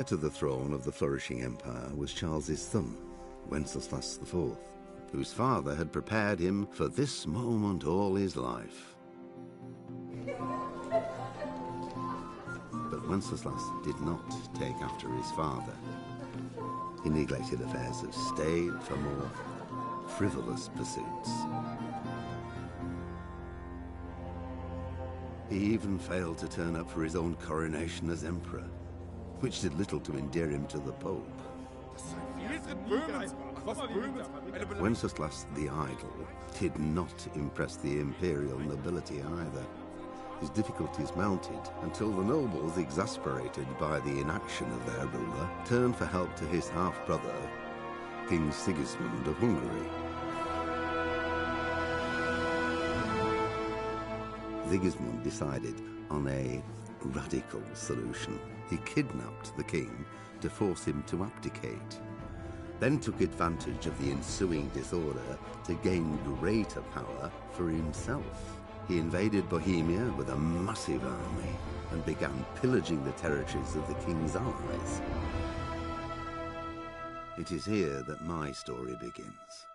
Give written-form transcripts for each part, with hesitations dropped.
Heir to the throne of the flourishing empire was Charles's son, Wenceslas IV, whose father had prepared him for this moment all his life. But Wenceslas did not take after his father. He neglected affairs of state for more frivolous pursuits. He even failed to turn up for his own coronation as emperor, which did little to endear him to the Pope. Wenceslas the Idle did not impress the imperial nobility either. His difficulties mounted until the nobles, exasperated by the inaction of their ruler, turned for help to his half-brother, King Sigismund of Hungary. Sigismund decided on a radical solution. He kidnapped the king to force him to abdicate, then took advantage of the ensuing disorder to gain greater power for himself. He invaded Bohemia with a massive army and began pillaging the territories of the king's allies. It is here that my story begins.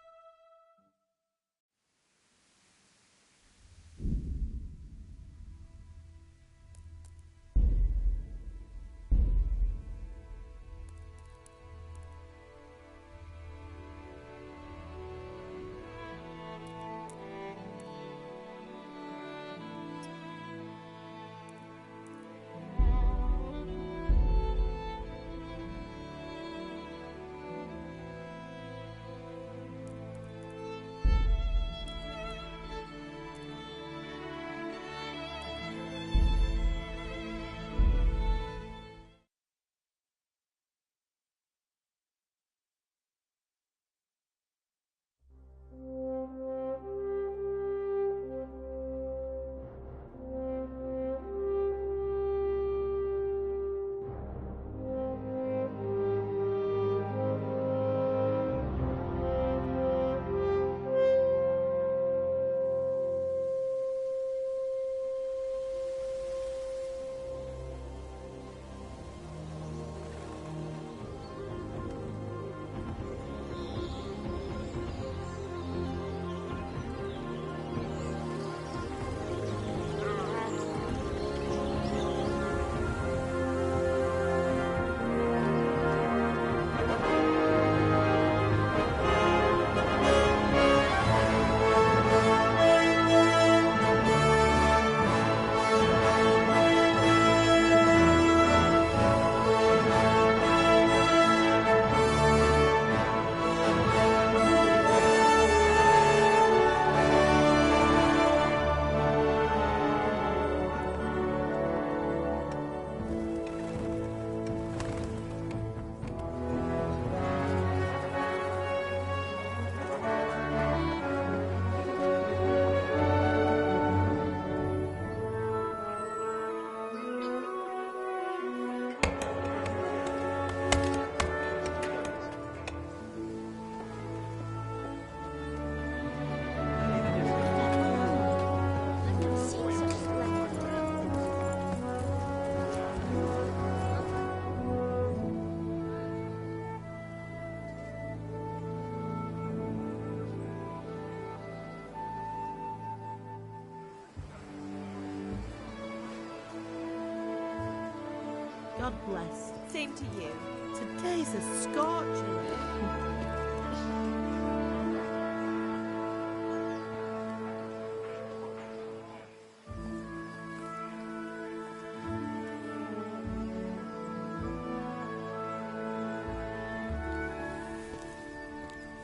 God bless. Same to you. Today's a scorcher.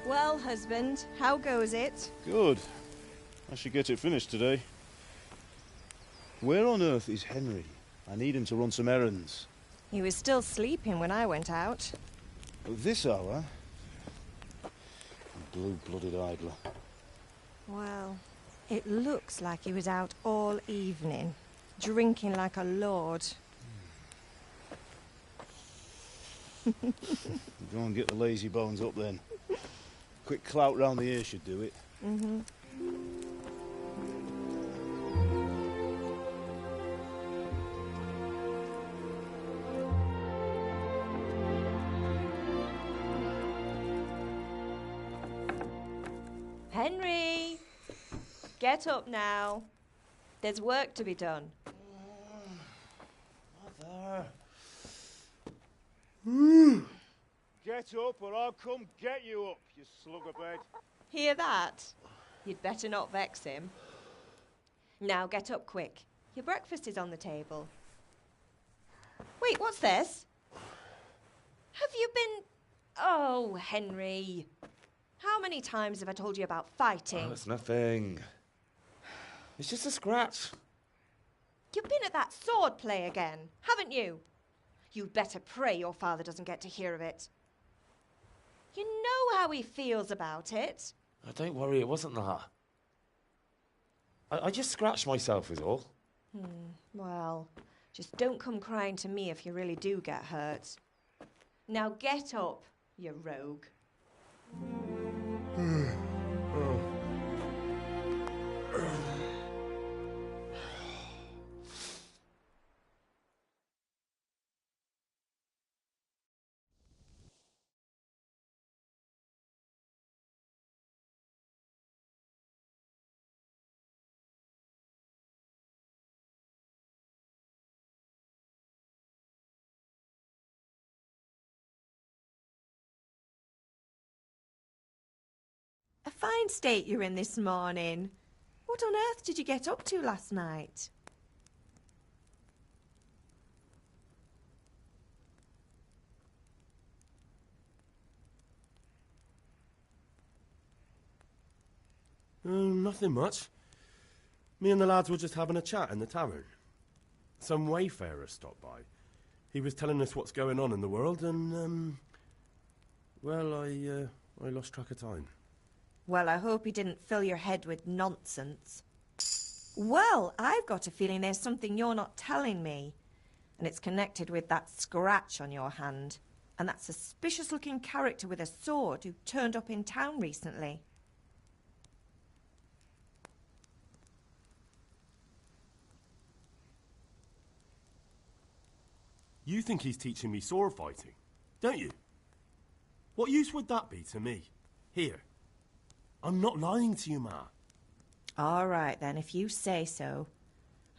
Well, husband, how goes it? Good. I should get it finished today. Where on earth is Henry? I need him to run some errands. He was still sleeping when I went out. At this hour? Blue-blooded idler. Well, it looks like he was out all evening, drinking like a lord. Go and get the lazy bones up then. Quick clout round the ear should do it. Mm-hmm. Henry! Get up now. There's work to be done. Mother. Get up or I'll come get you up, you slugabed. Hear that? You'd better not vex him. Now get up quick. Your breakfast is on the table. Wait, what's this? Have you been... Oh, Henry. How many times have I told you about fighting? Oh, it's nothing. It's just a scratch. You've been at that sword play again, haven't you? You'd better pray your father doesn't get to hear of it. You know how he feels about it. Oh, don't worry, it wasn't that. I just scratched myself is all. Well, just don't come crying to me if you really do get hurt. Now get up, you rogue. A fine state you're in this morning. What on earth did you get up to last night? Nothing much. Me and the lads were just having a chat in the tavern. Some wayfarer stopped by. He was telling us what's going on in the world and, well, I lost track of time. Well, I hope he didn't fill your head with nonsense. Well, I've got a feeling there's something you're not telling me. And it's connected with that scratch on your hand. And that suspicious-looking character with a sword who turned up in town recently. You think he's teaching me sword fighting, don't you? What use would that be to me? Here. I'm not lying to you, Ma. All right, then, if you say so.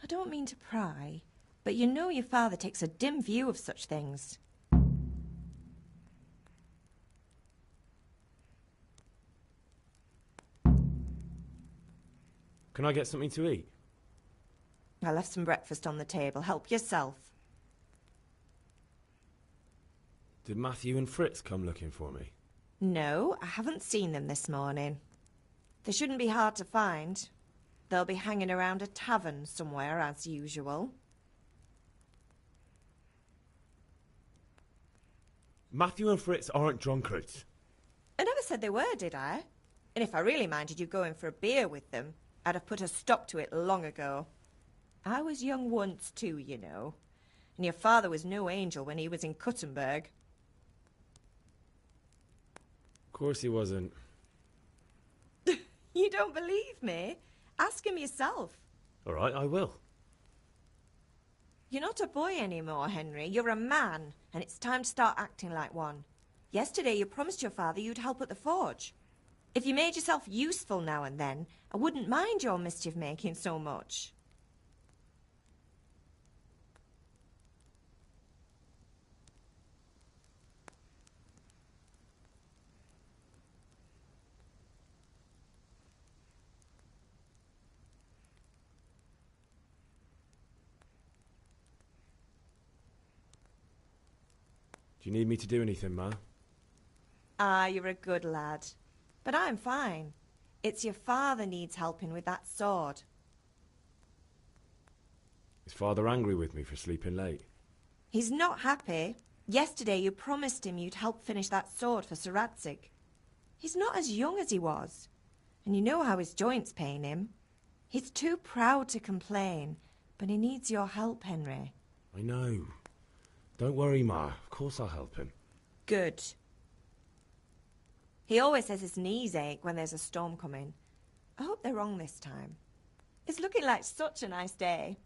I don't mean to pry, but you know your father takes a dim view of such things. Can I get something to eat? I left some breakfast on the table. Help yourself. Did Matthew and Fritz come looking for me? No, I haven't seen them this morning. They shouldn't be hard to find. They'll be hanging around a tavern somewhere, as usual. Matthew and Fritz aren't drunkards. I never said they were, did I? And if I really minded you going for a beer with them, I'd have put a stop to it long ago. I was young once too, you know. And your father was no angel when he was in Cuttenberg. Of course he wasn't. You don't believe me? Ask him yourself. All right, I will. You're not a boy anymore, Henry. You're a man, and it's time to start acting like one. Yesterday you promised your father you'd help at the forge. If you made yourself useful now and then, I wouldn't mind your mischief-making so much. Do you need me to do anything, Ma? Ah, you're a good lad. But I'm fine. It's your father needs helping with that sword. Is Father angry with me for sleeping late? He's not happy. Yesterday you promised him you'd help finish that sword for Sir Radzig. He's not as young as he was. And you know how his joints pain him. He's too proud to complain, but he needs your help, Henry. I know. Don't worry, Ma. Of course I'll help him. Good. He always says his knees ache when there's a storm coming. I hope they're wrong this time. It's looking like such a nice day.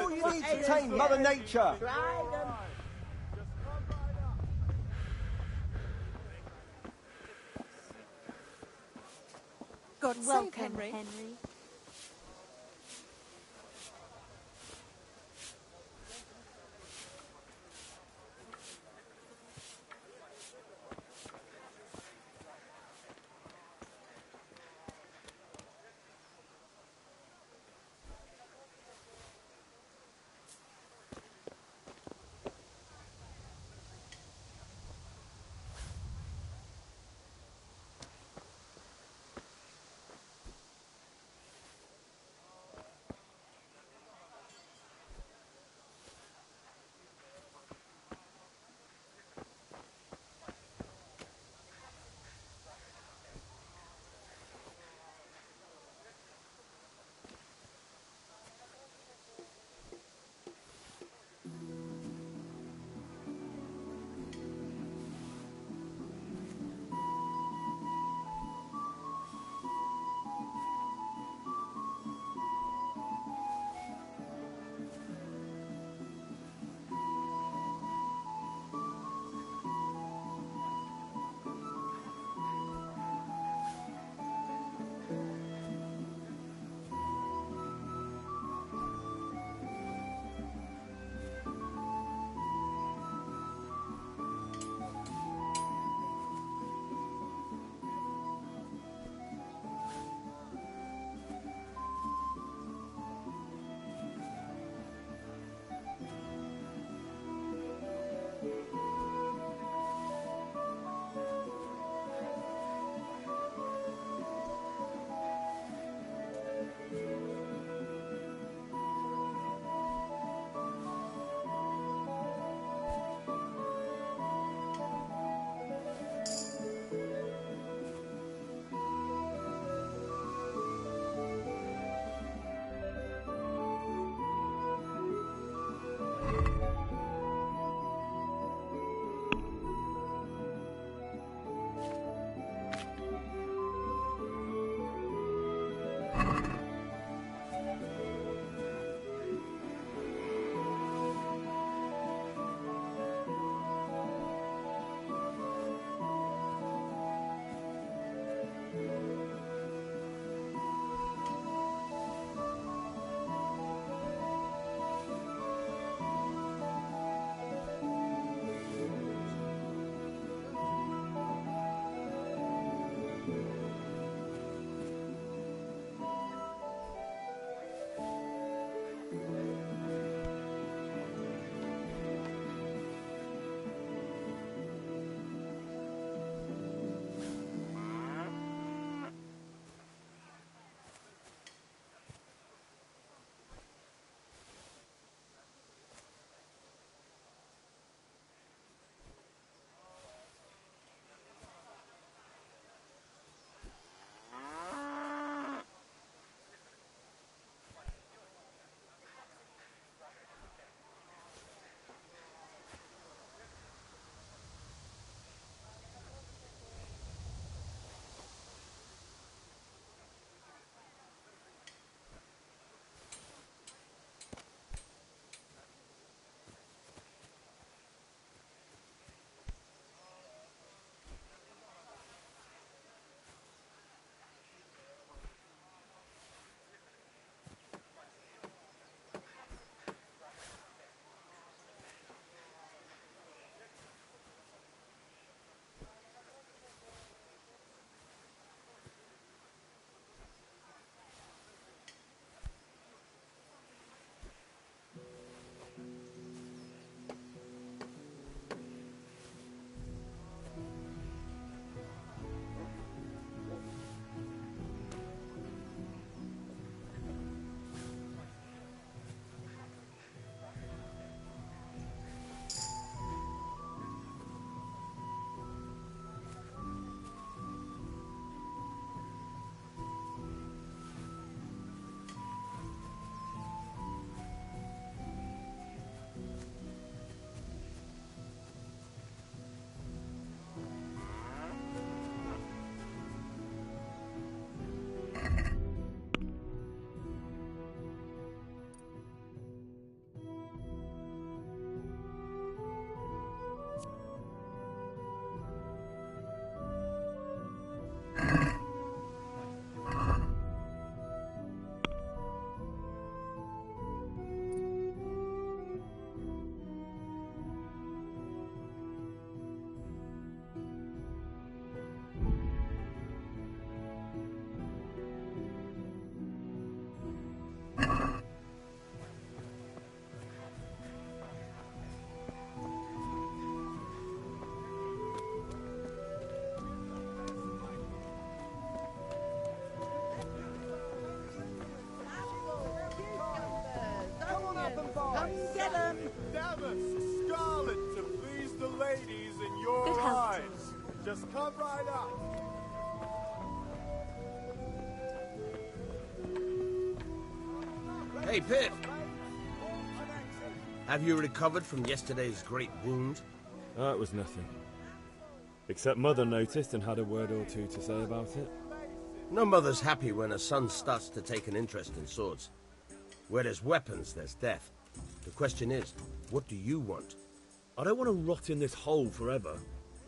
All you need to tame Mother Nature. God Welcome, save Henry. Henry. Just come right up. Hey, Pip! Have you recovered from yesterday's great wound? That was nothing. Except Mother noticed and had a word or two to say about it. No mother's happy when her son starts to take an interest in swords. Where there's weapons, there's death. The question is, what do you want? I don't want to rot in this hole forever.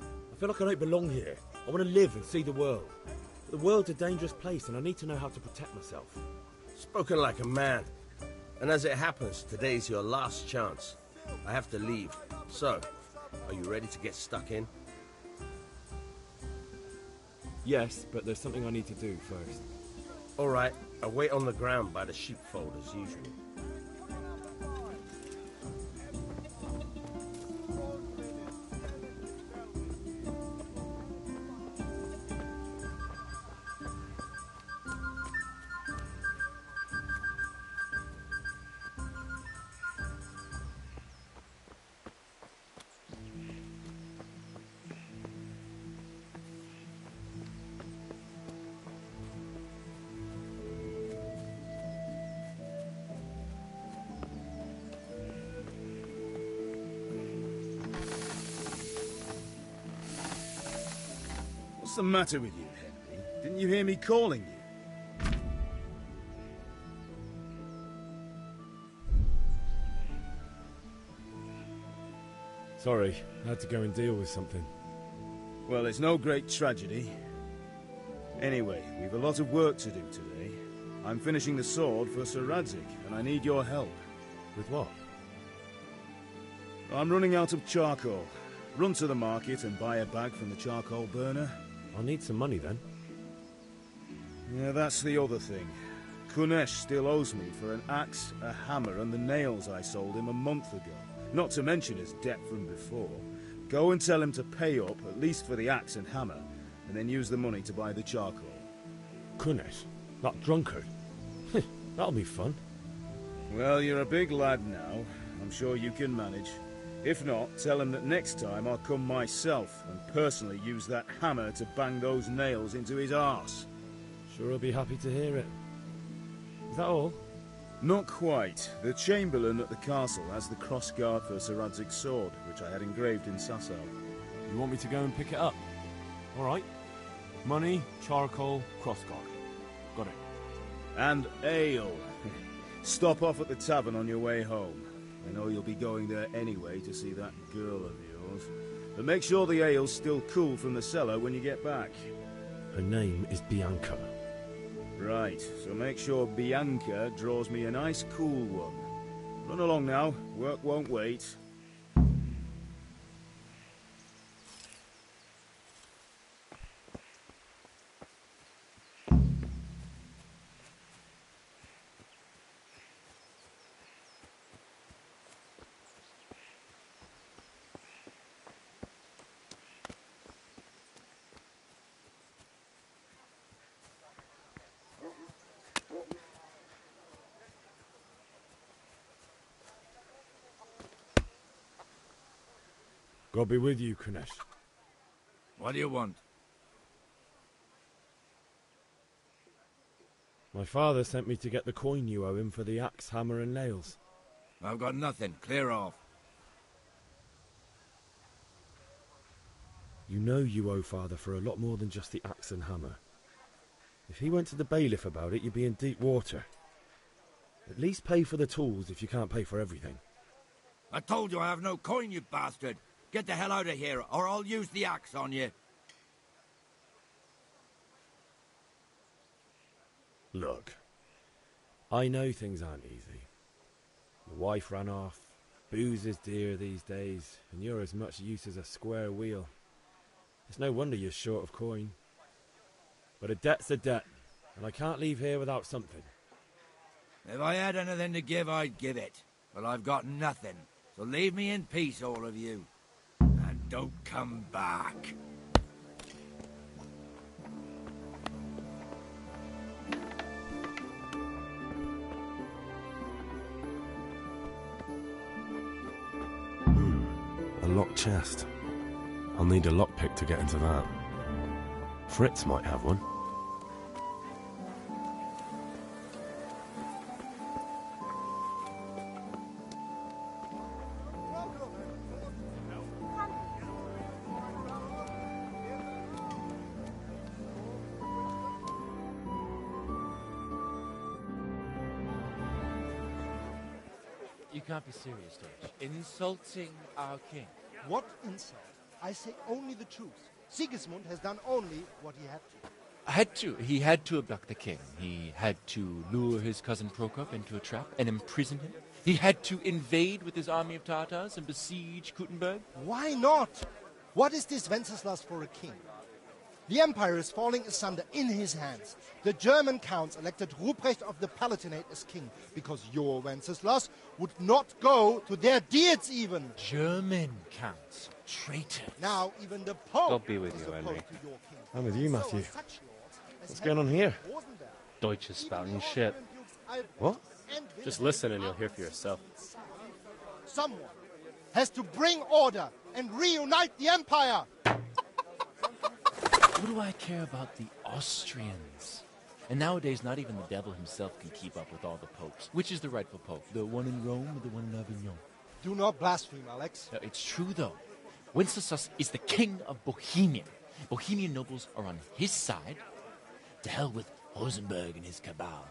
I feel like I don't belong here. I want to live and see the world. But the world's a dangerous place and I need to know how to protect myself. Spoken like a man. And as it happens, today's your last chance. I have to leave. So, are you ready to get stuck in? Yes, but there's something I need to do first. All right, I'll wait on the ground by the sheepfold as usual. What's the matter with you, Henry? Didn't you hear me calling you? Sorry, I had to go and deal with something. Well, it's no great tragedy. Anyway, we've a lot of work to do today. I'm finishing the sword for Sir Radzig, and I need your help. With what? I'm running out of charcoal. Run to the market and buy a bag from the charcoal burner. I'll need some money then. Yeah, that's the other thing. Kunesh still owes me for an axe, a hammer, and the nails I sold him a month ago. Not to mention his debt from before. Go and tell him to pay up, at least for the axe and hammer, and then use the money to buy the charcoal. Kunesh? That drunkard? That'll be fun. Well, you're a big lad now. I'm sure you can manage. If not, tell him that next time I'll come myself and personally use that hammer to bang those nails into his arse. Sure, I'll be happy to hear it. Is that all? Not quite. The Chamberlain at the castle has the crossguard for Sir Radzig's sword, which I had engraved in Sasau. You want me to go and pick it up? All right. Money, charcoal, crossguard. Got it. And ale. Stop off at the tavern on your way home. I know you'll be going there anyway to see that girl of yours. But make sure the ale's still cool from the cellar when you get back. Her name is Bianca. Right, so make sure Bianca draws me a nice cool one. Run along now, work won't wait. God be with you, Kunesh. What do you want? My father sent me to get the coin you owe him for the axe, hammer and nails. I've got nothing. Clear off. You know you owe father for a lot more than just the axe and hammer. If he went to the bailiff about it, you'd be in deep water. At least pay for the tools if you can't pay for everything. I told you I have no coin, you bastard. Get the hell out of here, or I'll use the axe on you. Look, I know things aren't easy. The wife ran off, booze is dear these days, and you're as much use as a square wheel. It's no wonder you're short of coin. But a debt's a debt, and I can't leave here without something. If I had anything to give, I'd give it. But I've got nothing, so leave me in peace, all of you. And don't come back. A locked chest. I'll need a lockpick to get into that. Fritz might have one. You can't be serious, Deutsch. Insulting our king. What insult? I say only the truth. Sigismund has done only what he had to. He had to abduct the king. He had to lure his cousin Prokop into a trap and imprison him. He had to invade with his army of Tatars and besiege Kuttenberg. Why not? What is this Wenceslas for a king? The empire is falling asunder in his hands. The German counts elected Ruprecht of the Palatinate as king because your Wenceslas would not go to their deeds even. German counts. Traitors. Now even the Pope God be with is you, opposed Henry. to your king. I'm with you, So Matthew. are such lords as What's going on here? Rosenberg. Deutsch is Even spouting the shit. Austrian Dukes Albrecht What? and Just Wilhelm listen and you'll are hear for yourself. Someone has to bring order and reunite the empire. What do I care about the Austrians? And nowadays, not even the devil himself can keep up with all the popes. Which is the rightful pope? The one in Rome or the one in Avignon? Do not blaspheme, Alex. No, it's true, though. Wenceslas is the king of Bohemia. Bohemian nobles are on his side. To hell with Rosenberg and his cabal.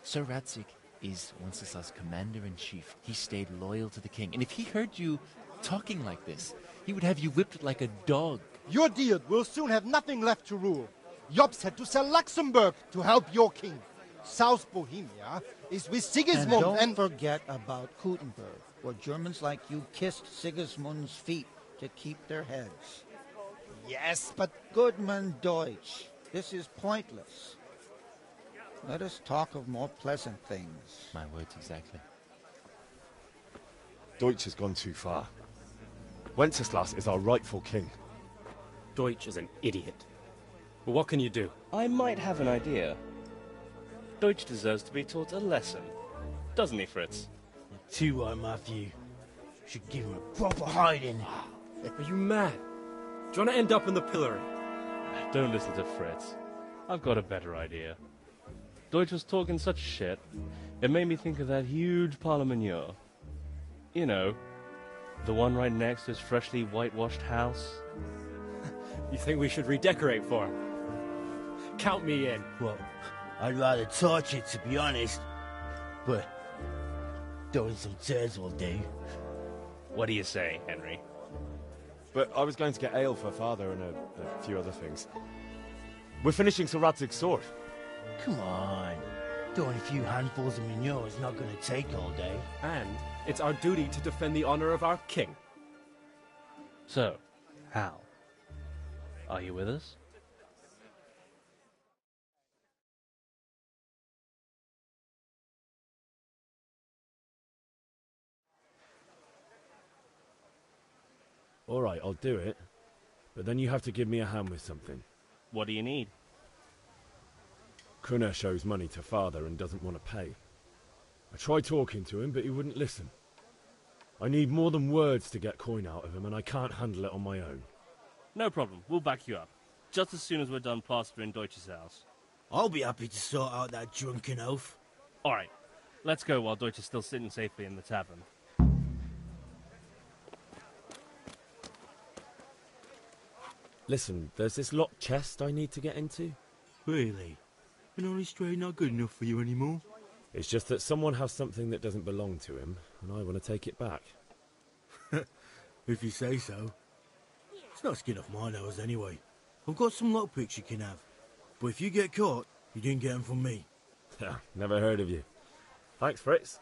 Sir Ratzik is Wenceslas' commander-in-chief. He stayed loyal to the king. And if he heard you talking like this, he would have you whipped like a dog. Your deed will soon have nothing left to rule. Jobst had to sell Luxembourg to help your king. South Bohemia is with Sigismund And don't forget about Kuttenberg, where Germans like you kissed Sigismund's feet to keep their heads. Yes, but Goodman Deutsch, this is pointless. Let us talk of more pleasant things. My words exactly. Deutsch has gone too far. Wenceslas is our rightful king. Deutsch is an idiot. But what can you do? I might have an idea. Deutsch deserves to be taught a lesson. Doesn't he, Fritz? Too right, Matthew. Should give him a proper hiding. Are you mad? Do you want to end up in the pillory? Don't listen to Fritz. I've got a better idea. Deutsch was talking such shit, it made me think of that huge parliament. You know, the one right next to his freshly whitewashed house. You think we should redecorate for him? Count me in. Well, I'd rather torch it, to be honest. But throwing some turds will do. What do you say, Henry? But I was going to get ale for father and a few other things. We're finishing Sir Radzig's sword. Come on. Throwing a few handfuls of manure is not going to take all day. And it's our duty to defend the honor of our king. So, Hal, are you with us? All right, I'll do it. But then you have to give me a hand with something. What do you need? Kunesh owes money to father and doesn't want to pay. I tried talking to him, but he wouldn't listen. I need more than words to get coin out of him, and I can't handle it on my own. No problem, we'll back you up. Just as soon as we're done plastering Deutsch's house. I'll be happy to sort out that drunken oaf. Alright, let's go while Deutsch is still sitting safely in the tavern. Listen, there's this locked chest I need to get into. Really? An honest trade not good enough for you anymore? It's just that someone has something that doesn't belong to him, and I want to take it back. If you say so. It's not skin off my nose anyway. I've got some lockpicks you can have. But if you get caught, you didn't get them from me. Never heard of you. Thanks, Fritz.